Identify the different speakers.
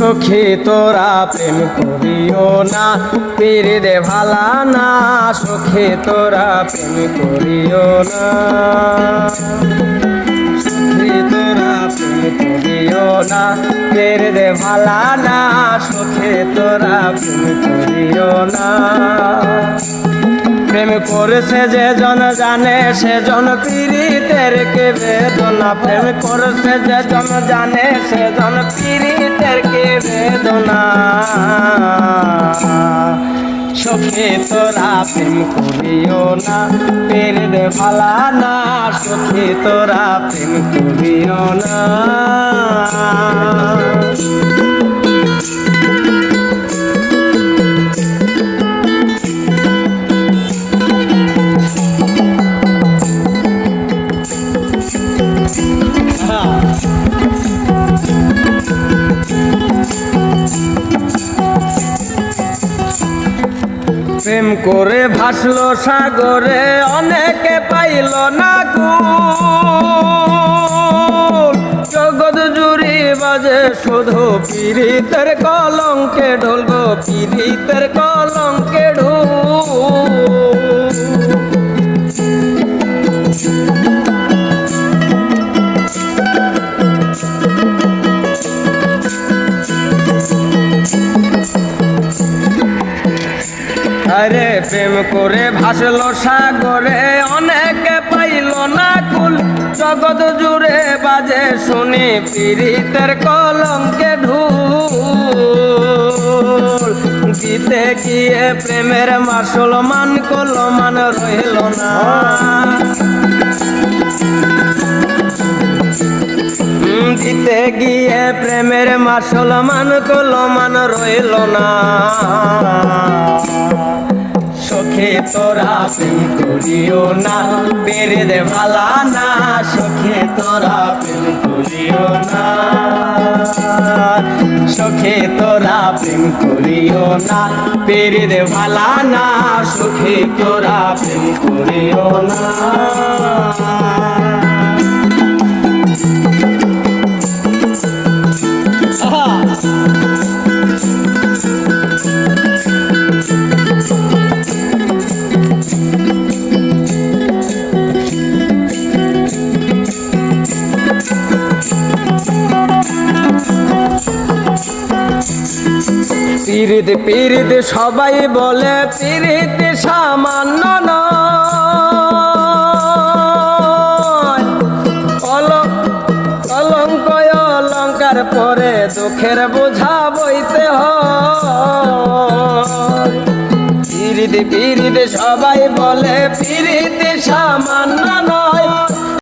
Speaker 1: সখী তোরা প্রেম করিও না, পীরিতে ভালা না। সখী তোরা প্রেম করিও না, সখী তোরা প্রেম করিও না, পীরিতে ভালা না। সখী তোরা প্রেম করিও না। প্রেম করেছে যে জন জানে সেজন পীড়িতের কে বেদনা। প্রেম করেছে যে জন জানে সেজন পীড়িতের কে বেদনা। সখী তোরা প্রেম করিও না, পীরিতে ভালা না। সখী তোরা প্রেম করিও না। প্রেম করে ভাসলো সাগরে, অনেকে পাইল না কুল। জগৎ জুড়ি বাজে শুধু পীড়িতের কলঙ্কে ঢোল গো, পীড়িতের কলঙ্কে ঢোল। আরে প্রেম করে ভাসলো সাগরে, অনেকে পাইল না কুল। জগৎ জুড়ে বাজে শুনি পীড়িতের কলঙ্কে ঢোল। দিতে গিয়ে প্রেমের মাসল মান কলমান রইল না। দিতে গিয়ে প্রেমের মাসল মান কলমান রইল না। সখী তোরা প্রেম করিও না, পীরিতে ভালা না। সখী তোরা প্রেম করিও না, সখী তোরা প্রেম করিও না, পীরিতে ভালা না। সখী তোরা প্রেম করিও না। পীরিতে পীরিতে সবাই বলে, পীরিতে সামান্য নয়। কলঙ্ক অলঙ্কার পরে দুঃখের বোঝা বইতে হয়। পীরিতে পীরিতে সবাই বলে, পীরিতে সামান্য নয়।